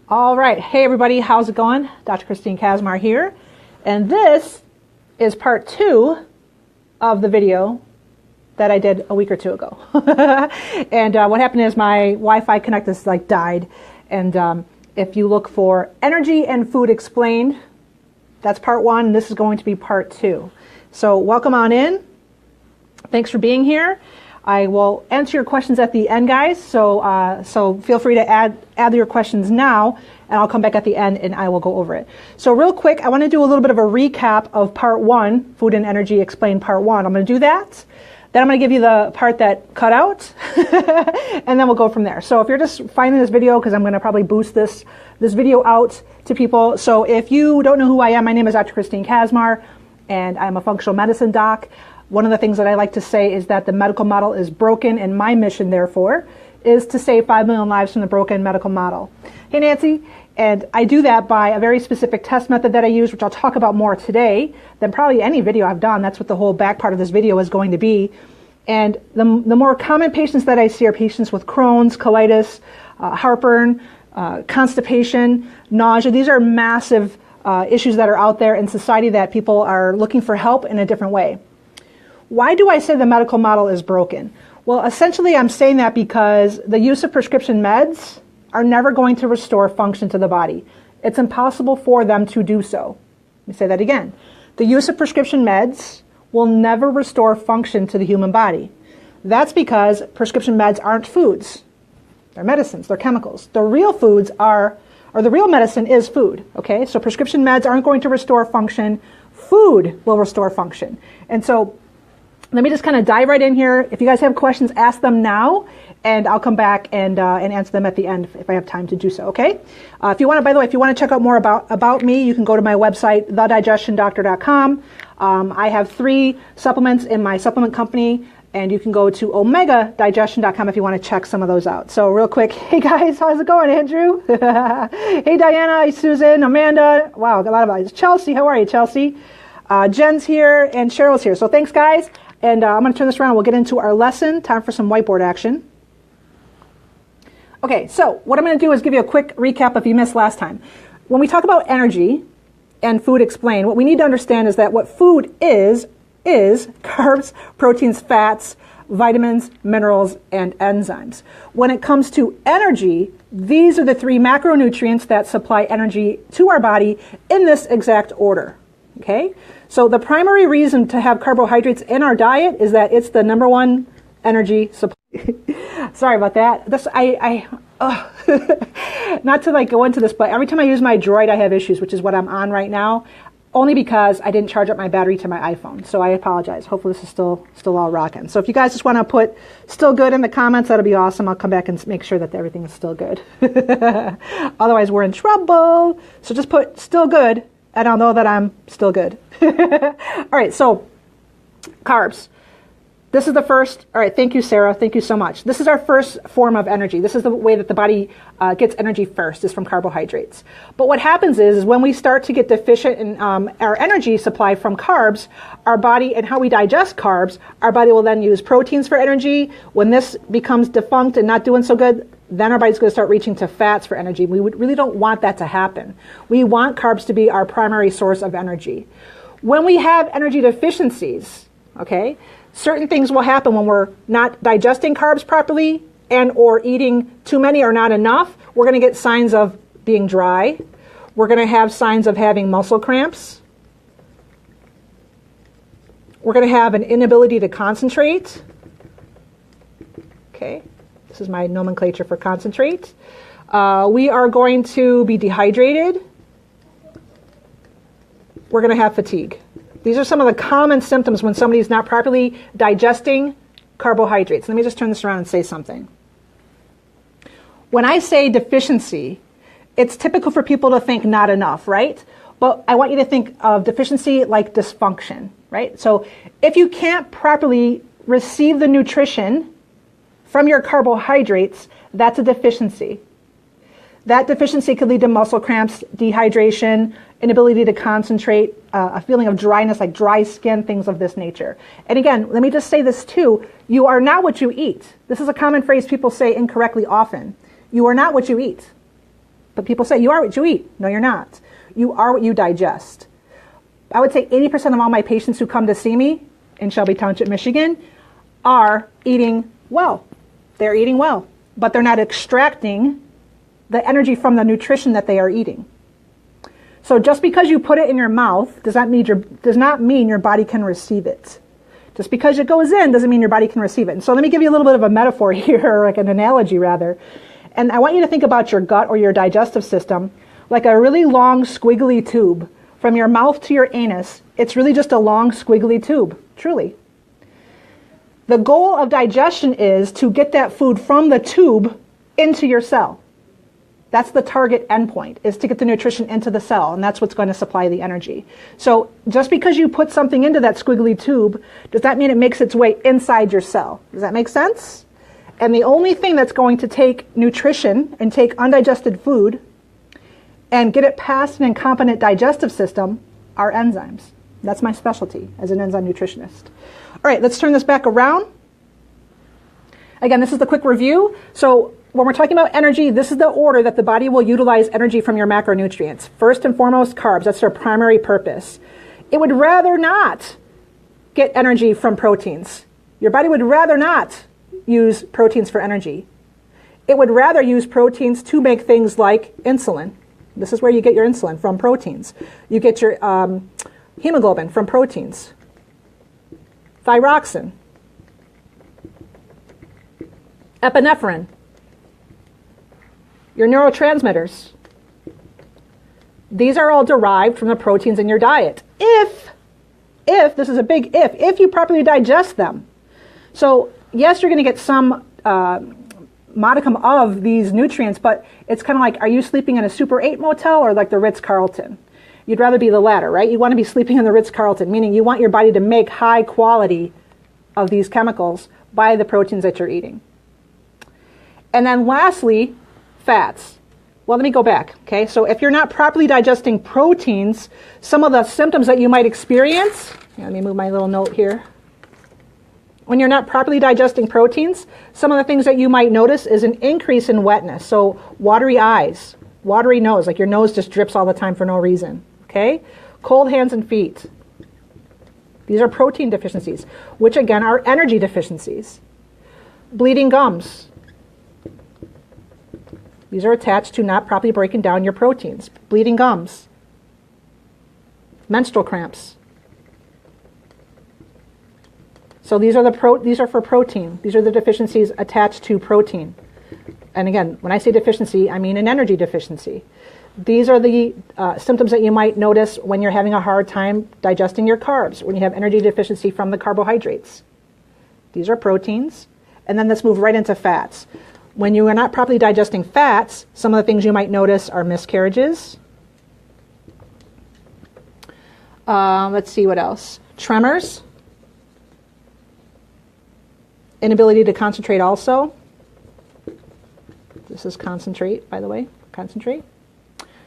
All right. Hey, everybody. How's it going? Dr. Christine Kazmar here. And this is part 2 of the video that I did a week or 2 ago. And what happened is my Wi-Fi connector died. And if you look for Energy and Food Explained, that's part 1. And this is going to be part 2. So welcome on in. Thanks for being here. I will answer your questions at the end, guys. So feel free to add your questions now, and I'll come back at the end and I will go over it. So real quick, I want to do a little bit of a recap of part 1, Food and Energy Explained part 1. I'm going to do that. Then I'm going to give you the part that cut out, and then we'll go from there. So if you're just finding this video, because I'm going to probably boost this video out to people. So if you don't know who I am, my name is Dr. Christine Kazmar, and I'm a functional medicine doc. One of the things that I like to say is that the medical model is broken, and my mission, therefore, is to save 5 million lives from the broken medical model. Hey, Nancy. And I do that by a very specific test method that I use, which I'll talk about more today than probably any video I've done. That's what the whole back part of this video is going to be. And the more common patients that I see are patients with Crohn's, colitis, heartburn, constipation, nausea. These are massive issues that are out there in society that people are looking for help in a different way. Why do I say the medical model is broken? Well, essentially I'm saying that because the use of prescription meds are never going to restore function to the body. It's impossible for them to do so. Let me say that again. The use of prescription meds will never restore function to the human body. That's because prescription meds aren't foods. They're medicines, they're chemicals. The real foods are, or the real medicine is food, okay? So prescription meds aren't going to restore function. Food will restore function. And so let me just kind of dive right in here. If you guys have questions, ask them now, and I'll come back and answer them at the end if I have time to do so, okay? If you want to, by the way, if you want to check out more about me, you can go to my website, thedigestiondoctor.com. I have 3 supplements in my supplement company, and you can go to omegadigestion.com if you want to check some of those out. So real quick, hey guys, how's it going, Andrew? Hey Diana, hey Susan, Amanda. Wow, a lot of eyes. Chelsea, how are you, Chelsea? Jen's here, and Cheryl's here. So thanks, guys. And I'm going to turn this around. We'll get into our lesson. Time for some whiteboard action. Okay, so what I'm going to do is give you a quick recap if you missed last time. When we talk about energy and food explained, what we need to understand is that what food is carbs, proteins, fats, vitamins, minerals, and enzymes. When it comes to energy, these are the 3 macronutrients that supply energy to our body in this exact order. Okay? So the primary reason to have carbohydrates in our diet is that it's the #1 energy supply. Sorry about that. Not to go into this, but every time I use my Droid, I have issues, which is what I'm on right now, only because I didn't charge up my battery to my iPhone. So I apologize. Hopefully this is still all rocking. So if you guys just want to put still good in the comments, that'll be awesome. I'll come back and make sure that everything is still good. Otherwise, we're in trouble. So just put still good, and I'll know that I'm still good. All right, so carbs. This is the first. All right, thank you, Sarah. Thank you so much. This is our first form of energy. This is the way that the body gets energy first, is from carbohydrates. But what happens is when we start to get deficient in our energy supply from carbs, our body, and how we digest carbs, our body will then use proteins for energy. When this becomes defunct and not doing so good, then our body's going to start reaching to fats for energy. We really don't want that to happen. We want carbs to be our primary source of energy. When we have energy deficiencies, okay, certain things will happen when we're not digesting carbs properly and or eating too many or not enough. We're going to get signs of being dry. We're going to have signs of having muscle cramps. We're going to have an inability to concentrate. Okay. This is my nomenclature for concentrate. We are going to be dehydrated. We're going to have fatigue. These are some of the common symptoms when somebody is not properly digesting carbohydrates. Let me just turn this around and say something. When I say deficiency, it's typical for people to think not enough, right? But I want you to think of deficiency like dysfunction, right? So if you can't properly receive the nutrition from your carbohydrates, that's a deficiency. That deficiency could lead to muscle cramps, dehydration, inability to concentrate, a feeling of dryness, like dry skin, things of this nature. And again, let me just say this too. You are not what you eat. This is a common phrase people say incorrectly often. You are not what you eat. But people say, you are what you eat. No, you're not. You are what you digest. I would say 80% of all my patients who come to see me in Shelby Township, Michigan, are eating well. They're eating well, but they're not extracting the energy from the nutrition that they are eating. So just because you put it in your mouth does not mean your body can receive it. Just because it goes in doesn't mean your body can receive it. And so let me give you a little bit of a metaphor here, or like an analogy rather. And I want you to think about your gut or your digestive system like a really long squiggly tube. From your mouth to your anus, it's really just a long squiggly tube, truly. The goal of digestion is to get that food from the tube into your cell. That's the target endpoint, is to get the nutrition into the cell, and that's what's going to supply the energy. So just because you put something into that squiggly tube, does that mean it makes its way inside your cell? Does that make sense? And the only thing that's going to take nutrition and take undigested food and get it past an incompetent digestive system are enzymes. That's my specialty as an enzyme nutritionist. All right, let's turn this back around. Again, this is the quick review. So when we're talking about energy, this is the order that the body will utilize energy from your macronutrients. First and foremost, carbs. That's their primary purpose. It would rather not get energy from proteins. Your body would rather not use proteins for energy. It would rather use proteins to make things like insulin. This is where you get your insulin, from proteins. You get your hemoglobin from proteins. Thyroxine. Epinephrine. Your neurotransmitters. These are all derived from the proteins in your diet. If, this is a big if you properly digest them. So yes, you're going to get some modicum of these nutrients, but it's kind of like, are you sleeping in a Super 8 motel or like the Ritz-Carlton? You'd rather be the latter, right? You want to be sleeping in the Ritz-Carlton, meaning you want your body to make high quality of these chemicals by the proteins that you're eating. And then lastly, fats. Well, let me go back, okay? So if you're not properly digesting proteins, some of the symptoms that you might experience, let me move my little note here. When you're not properly digesting proteins, some of the things that you might notice is an increase in wetness. So watery eyes, watery nose, like your nose just drips all the time for no reason, okay? Cold hands and feet. These are protein deficiencies, which again are energy deficiencies. Bleeding gums. These are attached to not properly breaking down your proteins. Bleeding gums. Menstrual cramps. So these are for protein. These are the deficiencies attached to protein. And again, when I say deficiency, I mean an energy deficiency. These are the symptoms that you might notice when you're having a hard time digesting your carbs, when you have energy deficiency from the carbohydrates. These are proteins. And then let's move right into fats. When you are not properly digesting fats, some of the things you might notice are miscarriages. Let's see what else. Tremors. Inability to concentrate also. This is concentrate, by the way. Concentrate.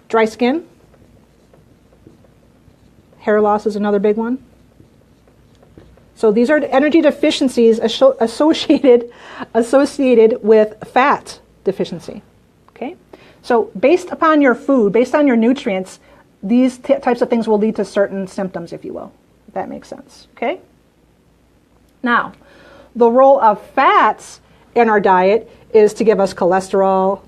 Dry skin. Hair loss is another big one. So these are energy deficiencies associated with fat deficiency. Okay? So based upon your food, based on your nutrients, these types of things will lead to certain symptoms, if you will. If that makes sense. Okay? Now, the role of fats in our diet is to give us cholesterol,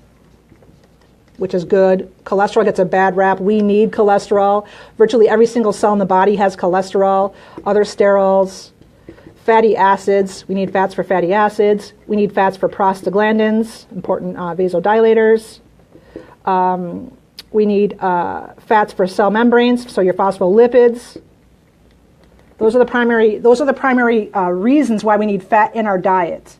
which is good. Cholesterol gets a bad rap. We need cholesterol. Virtually every single cell in the body has cholesterol. Other sterols, fatty acids. We need fats for fatty acids. We need fats for prostaglandins, important vasodilators. We need fats for cell membranes, so your phospholipids. Those are the primary reasons why we need fat in our diet.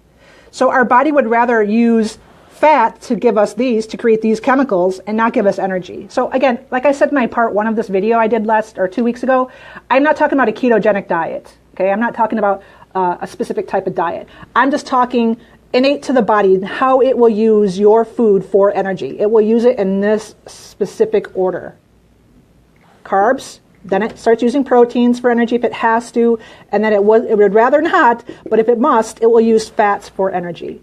So our body would rather use fat to give us these, to create these chemicals, and not give us energy. So again, like I said in my part one of this video I did 2 weeks ago, I'm not talking about a ketogenic diet. Okay, I'm not talking about a specific type of diet. I'm just talking innate to the body, how it will use your food for energy. It will use it in this specific order. Carbs, then it starts using proteins for energy if it has to, and then it would rather not, but if it must, it will use fats for energy.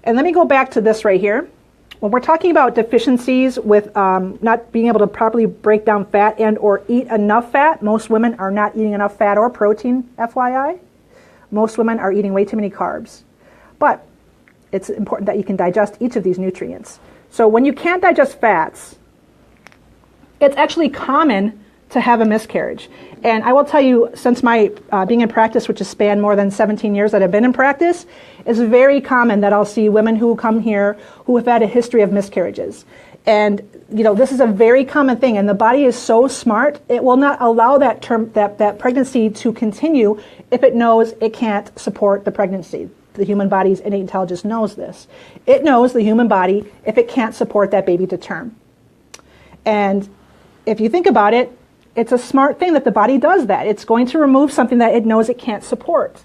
And let me go back to this right here. when we're talking about deficiencies with not being able to properly break down fat and or eat enough fat, most women are not eating enough fat or protein, FYI. Most women are eating way too many carbs. But it's important that you can digest each of these nutrients. So when you can't digest fats, it's actually common to have a miscarriage. And I will tell you, since my being in practice, which has spanned more than 17 years that I've been in practice, it's very common that I'll see women who come here who have had a history of miscarriages. And, you know, this is a very common thing, and the body is so smart, it will not allow that pregnancy to continue if it knows it can't support the pregnancy. The human body's innate intelligence knows this. It knows, the human body, if it can't support that baby to term. And if you think about it, it's a smart thing that the body does that. It's going to remove something that it knows it can't support.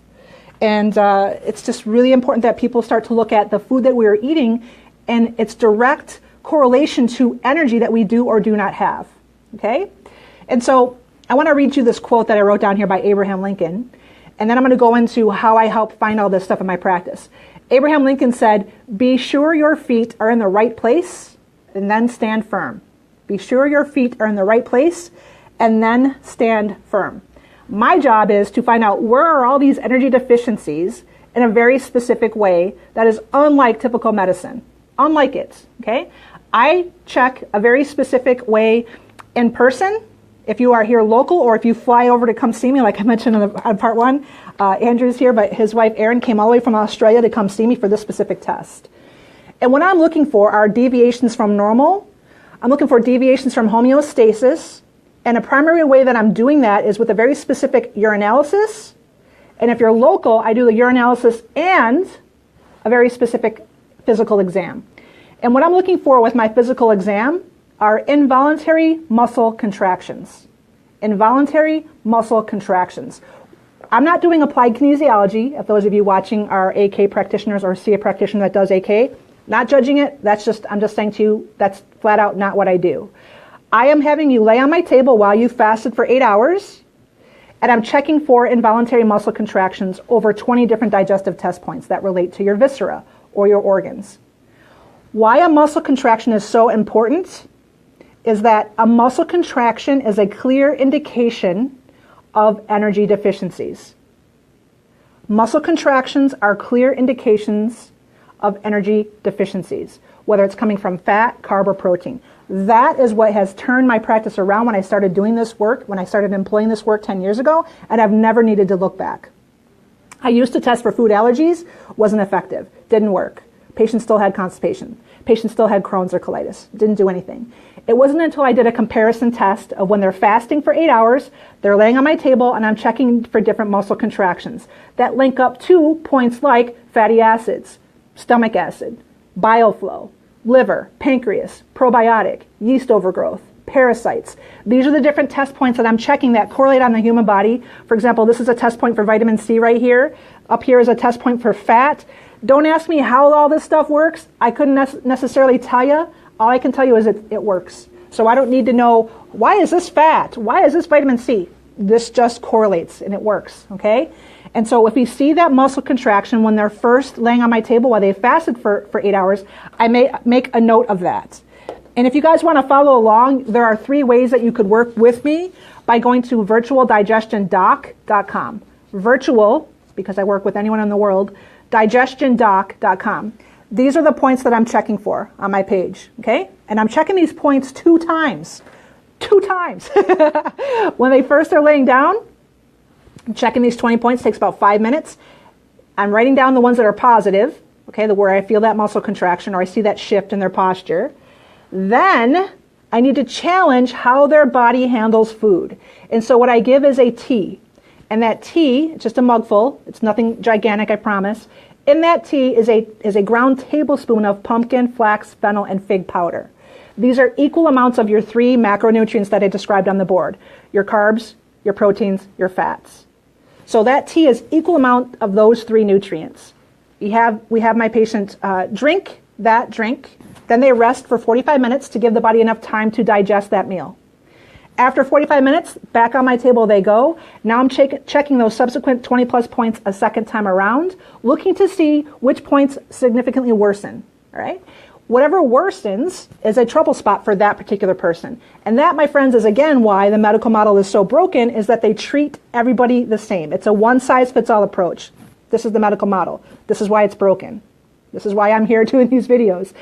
And it's just really important that people start to look at the food that we're eating and its direct correlation to energy that we do or do not have. Okay? And so I want to read you this quote that I wrote down here by Abraham Lincoln. And then I'm going to go into how I help find all this stuff in my practice. Abraham Lincoln said, "Be sure your feet are in the right place and then stand firm." Be sure your feet are in the right place and then stand firm. My job is to find out where are all these energy deficiencies in a very specific way that is unlike typical medicine. Unlike it, okay? I check a very specific way in person. If you are here local or if you fly over to come see me, like I mentioned on part one, Andrew's here, but his wife Erin came all the way from Australia to come see me for this specific test. And what I'm looking for are deviations from normal. I'm looking for deviations from homeostasis. And a primary way that I'm doing that is with a very specific urinalysis. And if you're local, I do the urinalysis and a very specific physical exam. And what I'm looking for with my physical exam are involuntary muscle contractions. Involuntary muscle contractions. I'm not doing applied kinesiology. If those of you watching are AK practitioners or see a practitioner that does AK, not judging it, I'm just saying to you, that's flat out not what I do. I am having you lay on my table while you fasted for 8 hours, and I'm checking for involuntary muscle contractions over 20 different digestive test points that relate to your viscera or your organs. Why a muscle contraction is so important is that a muscle contraction is a clear indication of energy deficiencies. Muscle contractions are clear indications of energy deficiencies, whether it's coming from fat, carb, or protein. That is what has turned my practice around when I started doing this work, when I started employing this work 10 years ago, and I've never needed to look back. I used to test for food allergies, wasn't effective, didn't work. Patients still had constipation. Patients still had Crohn's or colitis, didn't do anything. It wasn't until I did a comparison test of when they're fasting for 8 hours, they're laying on my table, and I'm checking for different muscle contractions that link up to points like fatty acids, stomach acid, bile flow, liver, pancreas, probiotic, yeast overgrowth, parasites. These are the different test points that I'm checking that correlate on the human body. For example, this is a test point for vitamin C right here. Up here is a test point for fat. Don't ask me how all this stuff works. I couldn't necessarily tell you. All I can tell you is it works. So I don't need to know, why is this fat? Why is this vitamin C? This just correlates and it works, okay? And so if we see that muscle contraction when they're first laying on my table while they fasted for 8 hours, I may make a note of that. And if you guys want to follow along, there are 3 ways that you could work with me by going to virtualdigestiondoc.com. Virtual, because I work with anyone in the world, digestiondoc.com. These are the points that I'm checking for on my page, okay? And I'm checking these points 2 times. 2 times. When they first are laying down, I'm checking these 20 points, takes about 5 minutes. I'm writing down the ones that are positive, okay, where I feel that muscle contraction or I see that shift in their posture. Then I need to challenge how their body handles food. And so what I give is a tea. And that tea, it's just a mugful, it's nothing gigantic, I promise. In that tea is a ground tablespoon of pumpkin, flax, fennel, and fig powder. These are equal amounts of your 3 macronutrients that I described on the board. Your carbs, your proteins, your fats. So that tea is equal amount of those 3 nutrients. We have my patient drink that drink, then they rest for 45 minutes to give the body enough time to digest that meal. After 45 minutes, back on my table they go. Now I'm checking those subsequent 20 plus points a second time around, looking to see which points significantly worsen. All right? Whatever worsens is a trouble spot for that particular person. And that, my friends, is again why the medical model is so broken, is that they treat everybody the same. It's a one-size-fits-all approach. This is the medical model. This is why it's broken. This is why I'm here doing these videos.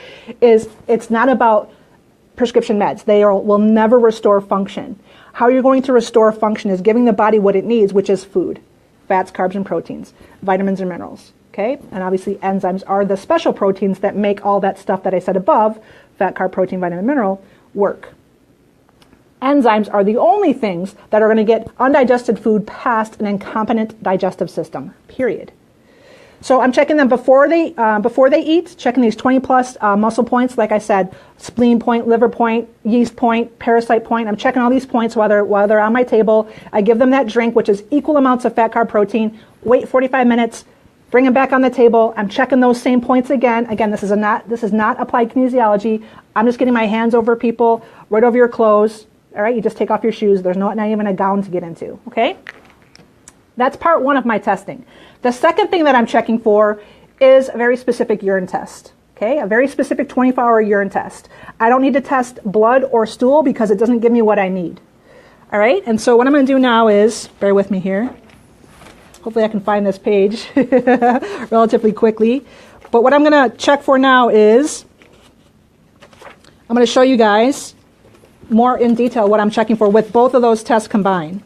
It's not about prescription meds. They will never restore function. How you're going to restore function is giving the body what it needs, which is food, fats, carbs, and proteins, vitamins and minerals. Okay? And obviously enzymes are the special proteins that make all that stuff that I said above, fat, carb, protein, vitamin, mineral, work. Enzymes are the only things that are going to get undigested food past an incompetent digestive system, period. So I'm checking them before they eat, checking these 20 plus muscle points, like I said, spleen point, liver point, yeast point, parasite point. I'm checking all these points while they're on my table. I give them that drink, which is equal amounts of fat, carb, protein, wait 45 minutes, bring them back on the table. I'm checking those same points again. Again, this is not applied kinesiology. I'm just getting my hands over people, right over your clothes. All right, you just take off your shoes. There's not even a gown to get into, okay? That's part one of my testing. The second thing that I'm checking for is a very specific urine test, okay? A very specific 24-hour urine test. I don't need to test blood or stool because it doesn't give me what I need, all right? And so what I'm going to do now is, bear with me here. Hopefully I can find this page relatively quickly. But what I'm going to check for now is, I'm going to show you guys more in detail what I'm checking for with both of those tests combined.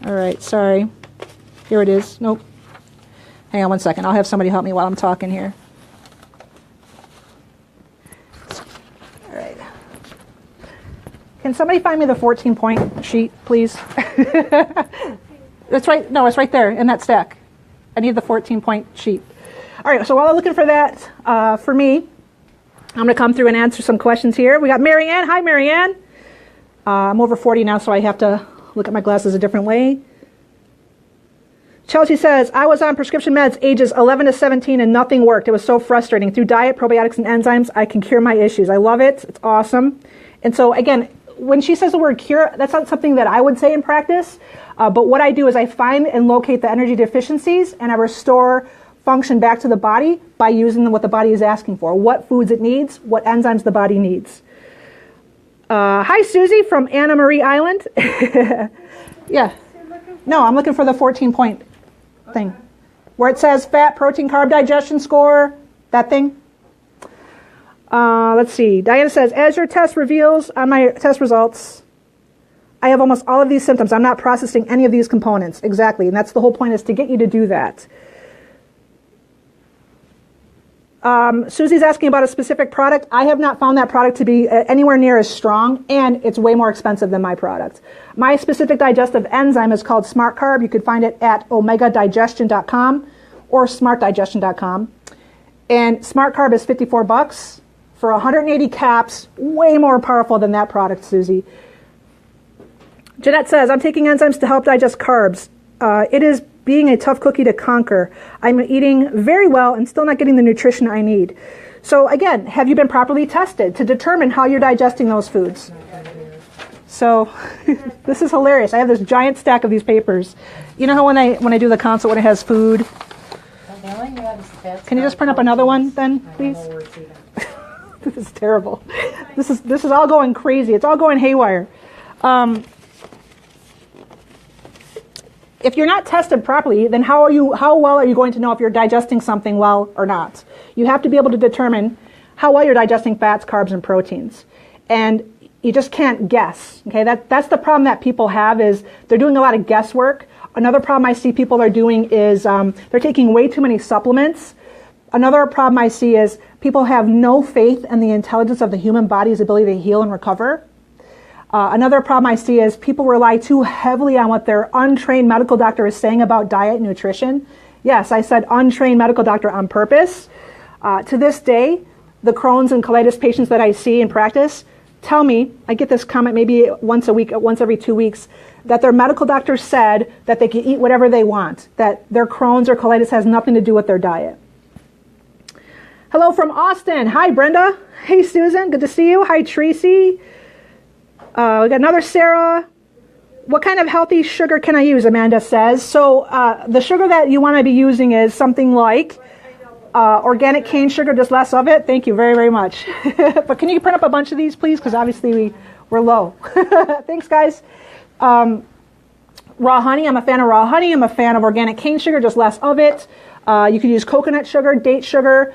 All right, sorry. Here it is. Nope. Hang on one second. I'll have somebody help me while I'm talking here. All right. Can somebody find me the 14-point sheet, please? That's right. No, it's right there in that stack. I need the 14-point sheet. All right, so while I'm looking for that, for me, I'm going to come through and answer some questions here. We got Marianne. Hi, Marianne. I'm over 40 now, so I have to look at my glasses a different way. Chelsea says, I was on prescription meds ages 11 to 17 and nothing worked. It was so frustrating. Through diet, probiotics, and enzymes, I can cure my issues. I love it. It's awesome. And so, again, when she says the word cure, that's not something that I would say in practice. But what I do is I find and locate the energy deficiencies and I restore function back to the body by using what the body is asking for, what foods it needs, what enzymes the body needs. Hi, Susie from Anna Marie Island. Yeah. No, I'm looking for the 14-point thing. Where it says fat, protein, carb, digestion score, that thing. Let's see. Deana says, as your test reveals on my test results, I have almost all of these symptoms. I'm not processing any of these components. Exactly. And that's the whole point, is to get you to do that. Susie's asking about a specific product. I have not found that product to be anywhere near as strong, and it's way more expensive than my product. My specific digestive enzyme is called Smart Carb. You can find it at omegadigestion.com or smartdigestion.com. And Smart Carb is $54 for 180 caps, way more powerful than that product, Susie. Jeanette says, I'm taking enzymes to help digest carbs. It is being a tough cookie to conquer. I'm eating very well and still not getting the nutrition I need. So again, have you been properly tested to determine how you're digesting those foods? So this is hilarious. I have this giant stack of these papers. You know how when I do the consult, when it has food? Can you just print up another one then, please? This is terrible. This is all going crazy. It's all going haywire. If you're not tested properly, then how well are you going to know if you're digesting something well or not? You have to be able to determine how well you're digesting fats, carbs, and proteins. And you just can't guess. Okay, that's the problem that people have, is they're doing a lot of guesswork. Another problem I see people are doing is they're taking way too many supplements. Another problem I see is people have no faith in the intelligence of the human body's ability to heal and recover. Another problem I see is people rely too heavily on what their untrained medical doctor is saying about diet and nutrition. Yes, I said untrained medical doctor on purpose. To this day, the Crohn's and colitis patients that I see in practice tell me, I get this comment maybe once a week, once every 2 weeks, that their medical doctor said that they can eat whatever they want, that their Crohn's or colitis has nothing to do with their diet. Hello from Austin. Hi, Brenda. Hey, Susan. Good to see you. Hi, Tracy. We got another Sarah. What kind of healthy sugar can I use, Amanda says. So the sugar that you want to be using is something like organic cane sugar, just less of it. Thank you very, very much. But can you print up a bunch of these, please? Because obviously we're low. Thanks, guys. Raw honey. I'm a fan of raw honey. I'm a fan of organic cane sugar, just less of it. You could use coconut sugar, date sugar,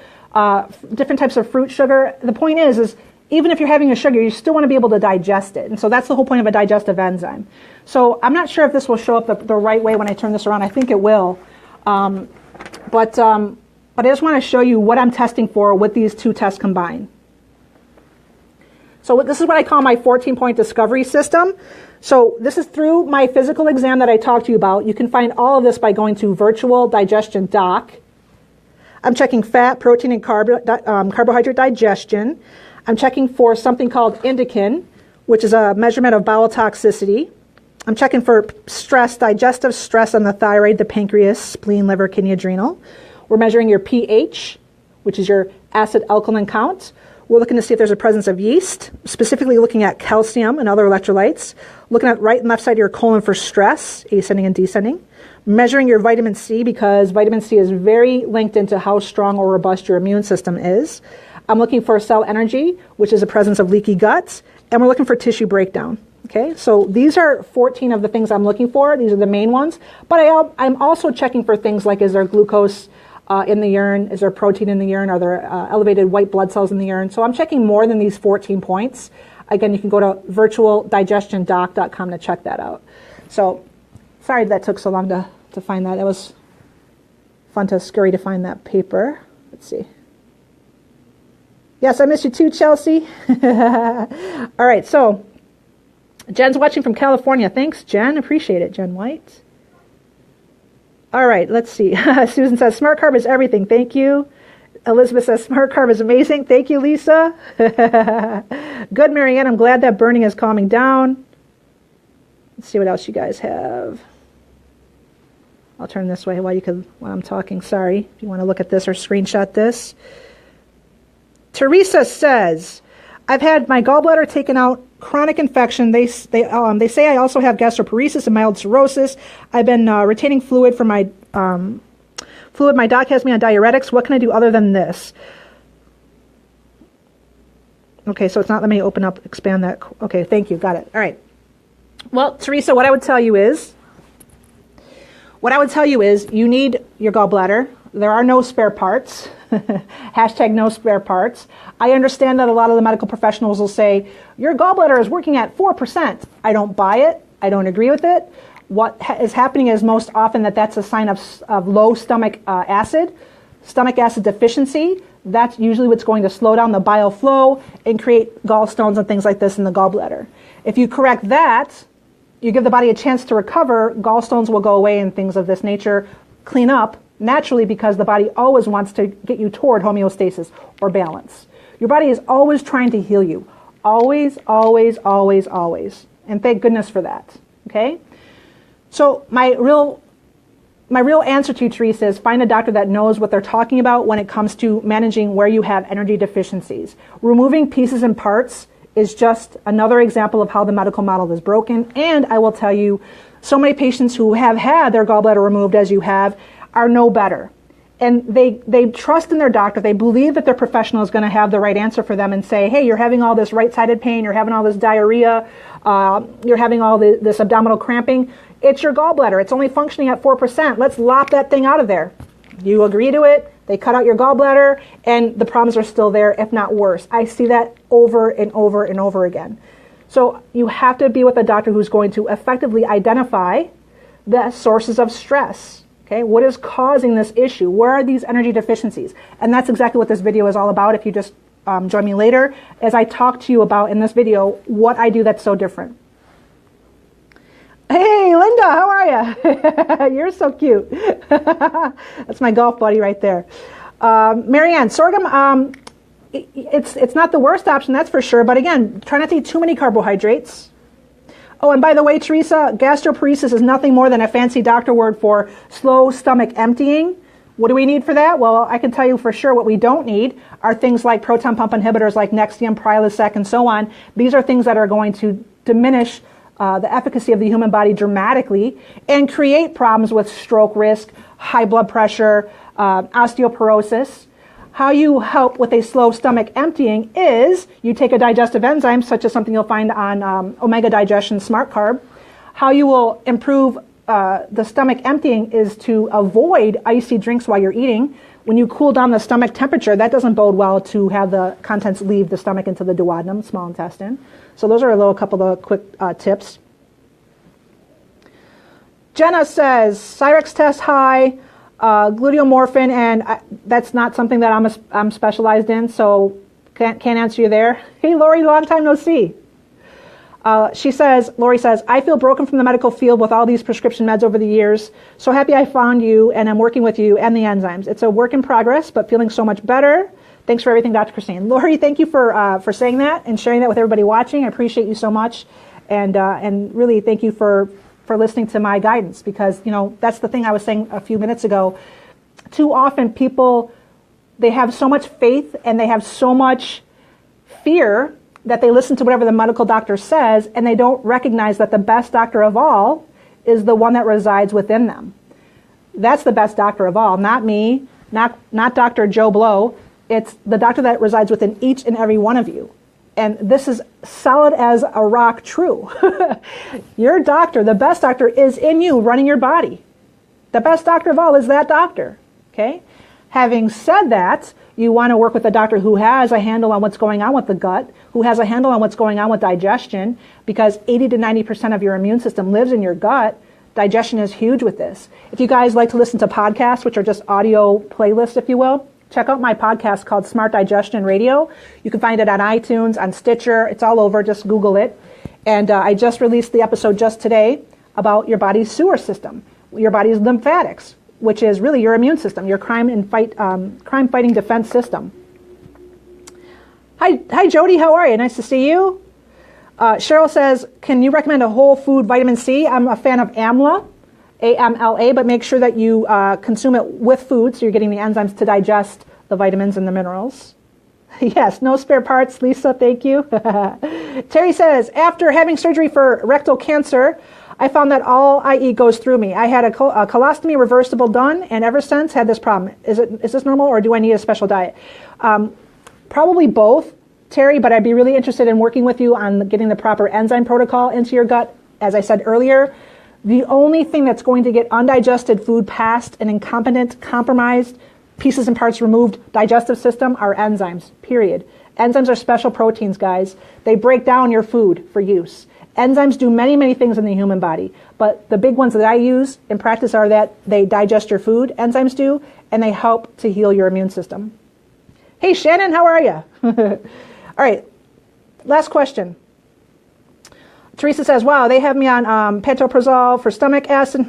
different types of fruit sugar. The point is even if you're having a sugar, you still want to be able to digest it. And so that's the whole point of a digestive enzyme. So I'm not sure if this will show up the right way when I turn this around. I think it will. But I just want to show you what I'm testing for with these two tests combined. So this is what I call my 14-point discovery system. So this is through my physical exam that I talked to you about. You can find all of this by going to Virtual Digestion Doc. I'm checking fat, protein, and carbohydrate digestion. I'm checking for something called indican, which is a measurement of bowel toxicity. I'm checking for stress, digestive stress on the thyroid, the pancreas, spleen, liver, kidney, adrenal. We're measuring your pH, which is your acid alkaline count. We're looking to see if there's a presence of yeast, specifically looking at calcium and other electrolytes. Looking at right and left side of your colon for stress, ascending and descending. Measuring your vitamin C, because vitamin C is very linked into how strong or robust your immune system is. I'm looking for cell energy, which is a presence of leaky gut, and we're looking for tissue breakdown. Okay, so these are 14 of the things I'm looking for. These are the main ones, but I'm also checking for things like, is there glucose in the urine? Is there protein in the urine? Are there elevated white blood cells in the urine? So I'm checking more than these 14 points. Again, you can go to virtualdigestiondoc.com to check that out. So sorry that took so long to find that. It was scary to find that paper. Let's see. Yes, I miss you too, Chelsea. All right, so Jen's watching from California. Thanks, Jen. Appreciate it, Jen White. All right, let's see. Susan says, smart carb is everything. Thank you. Elizabeth says, smart carb is amazing. Thank you, Lisa. Good, Marianne. I'm glad that burning is calming down. Let's see what else you guys have. I'll turn this way while I'm talking. Sorry. If you want to look at this or screenshot this. Theresa says, I've had my gallbladder taken out, chronic infection. They say I also have gastroparesis and mild cirrhosis. I've been retaining fluid for my fluid. My doc has me on diuretics. What can I do other than this? Okay, so it's not letting me open up, expand that. Okay, thank you. Got it. All right. Well, Theresa, what I would tell you is you need your gallbladder. There are no spare parts. Hashtag no spare parts. I understand that a lot of the medical professionals will say, your gallbladder is working at 4%. I don't buy it. I don't agree with it. What is happening is most often that's a sign of low stomach acid deficiency. That's usually what's going to slow down the bile flow and create gallstones and things like this in the gallbladder. If you correct that, you give the body a chance to recover, gallstones will go away and things of this nature, clean up naturally, because the body always wants to get you toward homeostasis or balance. Your body is always trying to heal you. Always, always, always, always. And thank goodness for that. Okay? So my real answer to you, Theresa, is find a doctor that knows what they're talking about when it comes to managing where you have energy deficiencies. Removing pieces and parts is just another example of how the medical model is broken. And I will tell you, so many patients who have had their gallbladder removed, as you have, are no better. And they trust in their doctor. They believe that their professional is going to have the right answer for them and say, hey, you're having all this right-sided pain, you're having all this diarrhea, you're having all this abdominal cramping. It's your gallbladder. It's only functioning at 4%. Let's lop that thing out of there. You agree to it. They cut out your gallbladder, and the problems are still there, if not worse. I see that over and over and over again. So you have to be with a doctor who's going to effectively identify the sources of stress. Okay, what is causing this issue? Where are these energy deficiencies? And that's exactly what this video is all about. If you just join me later, as I talk to you about in this video, what I do that's so different. Hey, Linda, how are you? You're so cute. That's my golf buddy right there. Marianne, sorghum, it's not the worst option, that's for sure. But again, try not to eat too many carbohydrates. Oh, and by the way, Theresa, gastroparesis is nothing more than a fancy doctor word for slow stomach emptying. What do we need for that? Well, I can tell you for sure what we don't need are things like proton pump inhibitors like Nexium, Prilosec, and so on. These are things that are going to diminish the efficacy of the human body dramatically and create problems with stroke risk, high blood pressure, osteoporosis. How you help with a slow stomach emptying is you take a digestive enzyme, such as something you'll find on Omega Digestion Smart Carb. How you will improve the stomach emptying is to avoid icy drinks while you're eating. When you cool down the stomach temperature, that doesn't bode well to have the contents leave the stomach into the duodenum, small intestine. So those are a couple of quick tips. Jenna says, Cyrex test high, gluteomorphin, and that's not something that I'm specialized in, so can't answer you there. Hey, Lori, long time no see. Lori says, I feel broken from the medical field with all these prescription meds over the years. So happy I found you and I'm working with you and the enzymes. It's a work in progress, but feeling so much better. Thanks for everything, Dr. Christine. Lori, thank you for saying that and sharing that with everybody watching. I appreciate you so much. And really thank you for listening to my guidance, because, that's the thing I was saying a few minutes ago. Too often people, they have so much faith and they have so much fear that they listen to whatever the medical doctor says, and they don't recognize that the best doctor of all is the one that resides within them. That's the best doctor of all, not me, not Dr. Joe Blow. It's the doctor that resides within each and every one of you. And this is solid as a rock true. Your doctor, the best doctor, is in you, running your body. The best doctor of all is that doctor, okay? Having said that, you want to work with a doctor who has a handle on what's going on with the gut, who has a handle on what's going on with digestion, because 80 to 90% of your immune system lives in your gut. Digestion is huge with this. If you guys like to listen to podcasts, which are just audio playlists, if you will, check out my podcast called Smart Digestion Radio. You can find it on iTunes, on Stitcher. It's all over. Just Google it. And I just released the episode just today about your body's sewer system, your body's lymphatics, which is really your immune system, your crime-fighting defense system. Hi, Jodie. How are you? Nice to see you. Cheryl says, can you recommend a whole food vitamin C? I'm a fan of AMLA, AMLA, but make sure that you consume it with food, so you're getting the enzymes to digest the vitamins and the minerals. Yes, no spare parts. Lisa, thank you. Terry says, after having surgery for rectal cancer, I found that all I eat goes through me. I had a colostomy reversible done, and ever since had this problem. Is this normal, or do I need a special diet? Probably both, Terry, but I'd be really interested in working with you on getting the proper enzyme protocol into your gut. As I said earlier, the only thing that's going to get undigested food past an incompetent, compromised, pieces and parts removed digestive system are enzymes, period. Enzymes are special proteins, guys. They break down your food for use. Enzymes do many, many things in the human body, but the big ones that I use in practice are that they digest your food, enzymes do, and they help to heal your immune system. Hey, Shannon, how are you? All right, last question. Teresa says, wow, they have me on pantoprazole for stomach acid.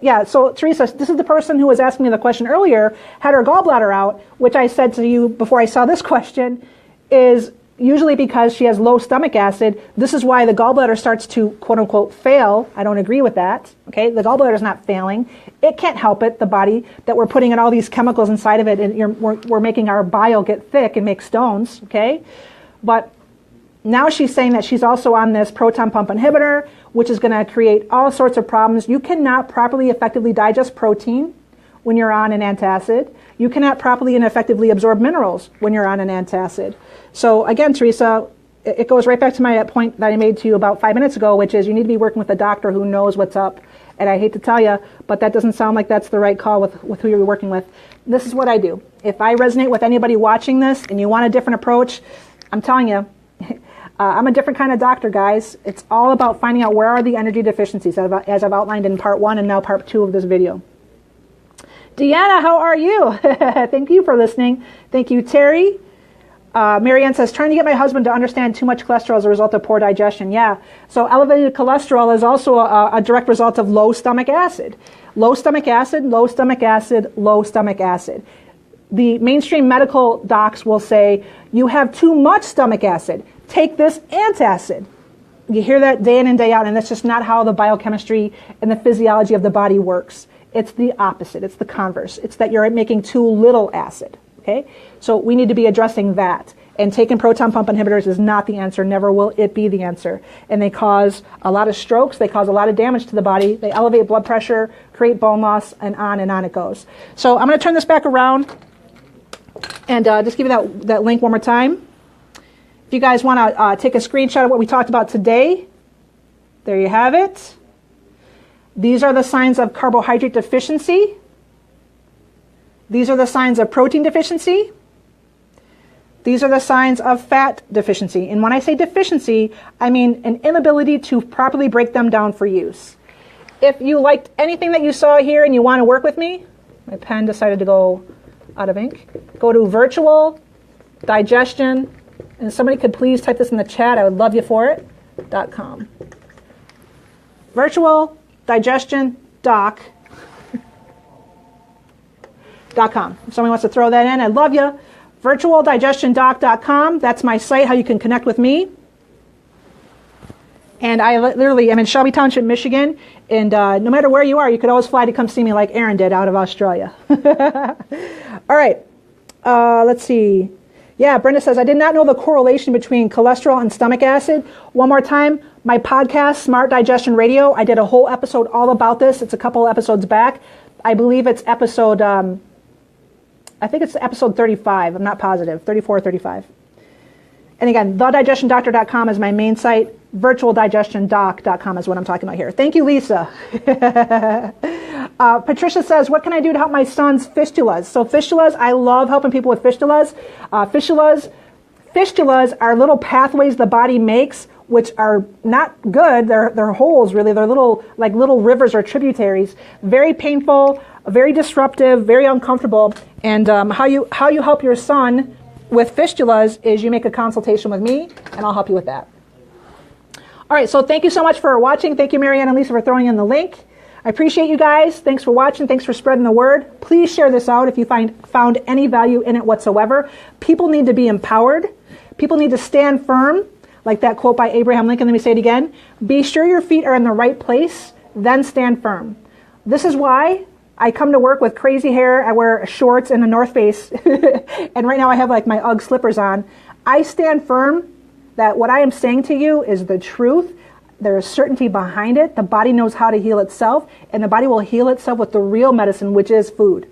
Yeah, so Teresa, this is the person who was asking me the question earlier, had her gallbladder out, which I said to you before I saw this question, is usually because she has low stomach acid. This is why the gallbladder starts to, quote unquote, fail. I don't agree with that. Okay, the gallbladder is not failing. It can't help it, the body, that we're putting in all these chemicals inside of it, and we're making our bile get thick and make stones, okay? But now she's saying that she's also on this proton pump inhibitor, which is going to create all sorts of problems. You cannot properly, effectively digest protein when you're on an antacid. You cannot properly and effectively absorb minerals when you're on an antacid. So again, Teresa, it goes right back to my point that I made to you about 5 minutes ago, which is you need to be working with a doctor who knows what's up. And I hate to tell you, but that doesn't sound like that's the right call with who you're working with. This is what I do. If I resonate with anybody watching this and you want a different approach, I'm telling you, I'm a different kind of doctor, guys. It's all about finding out where are the energy deficiencies, as I've outlined in part 1 and now part 2 of this video. Deana, how are you? Thank you for listening. Thank you, Terry. Marianne says, trying to get my husband to understand too much cholesterol as a result of poor digestion. Yeah, so elevated cholesterol is also a direct result of low stomach acid. Low stomach acid, low stomach acid, low stomach acid. The mainstream medical docs will say, you have too much stomach acid. Take this antacid. You hear that day in and day out, and that's just not how the biochemistry and the physiology of the body works. It's the opposite. It's the converse. It's that you're making too little acid. Okay? So we need to be addressing that. And taking proton pump inhibitors is not the answer. Never will it be the answer. And they cause a lot of strokes. They cause a lot of damage to the body. They elevate blood pressure, create bone loss, and on it goes. So I'm going to turn this back around and just give you that link one more time. If you guys want to take a screenshot of what we talked about today, there you have it. These are the signs of carbohydrate deficiency. These are the signs of protein deficiency. These are the signs of fat deficiency. And when I say deficiency, I mean an inability to properly break them down for use. If you liked anything that you saw here and you want to work with me, my pen decided to go out of ink. Go to virtual digestion, and somebody could please type this in the chat. I would love you for it. .com. Virtual digestion doc.com. If somebody wants to throw that in, I love you. virtualdigestiondoc.com. That's my site, how you can connect with me. And I'm in Shelby Township, Michigan. And no matter where you are, you could always fly to come see me like Aaron did out of Australia. All right. Let's see. Yeah, Brenda says, I did not know the correlation between cholesterol and stomach acid. One more time, my podcast, Smart Digestion Radio, I did a whole episode all about this. It's a couple episodes back. I believe it's episode, I think it's episode 35. I'm not positive, 34 or 35. And again, thedigestiondoctor.com is my main site. Virtualdigestiondoc.com is what I'm talking about here. Thank you, Lisa. Patricia says, what can I do to help my son's fistulas? So fistulas, I love helping people with fistulas. Fistulas are little pathways the body makes, which are not good. They're holes, really. They're little rivers or tributaries. Very painful, very disruptive, very uncomfortable. And how you help your son with fistulas is you make a consultation with me, and I'll help you with that. All right, so thank you so much for watching. Thank you, Marianne and Lisa, for throwing in the link. I appreciate you guys. Thanks for watching. Thanks for spreading the word. Please share this out if you found any value in it whatsoever. People need to be empowered. People need to stand firm, like that quote by Abraham Lincoln. Let me say it again. Be sure your feet are in the right place, then stand firm. This is why I come to work with crazy hair. I wear shorts and a North Face. And right now I have like my UGG slippers on. I stand firm that what I am saying to you is the truth. There is certainty behind it. The body knows how to heal itself, and the body will heal itself with the real medicine, which is food.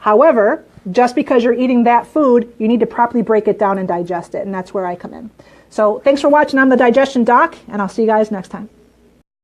However, just because you're eating that food, you need to properly break it down and digest it, and that's where I come in. So thanks for watching. I'm the Digestion Doc, and I'll see you guys next time.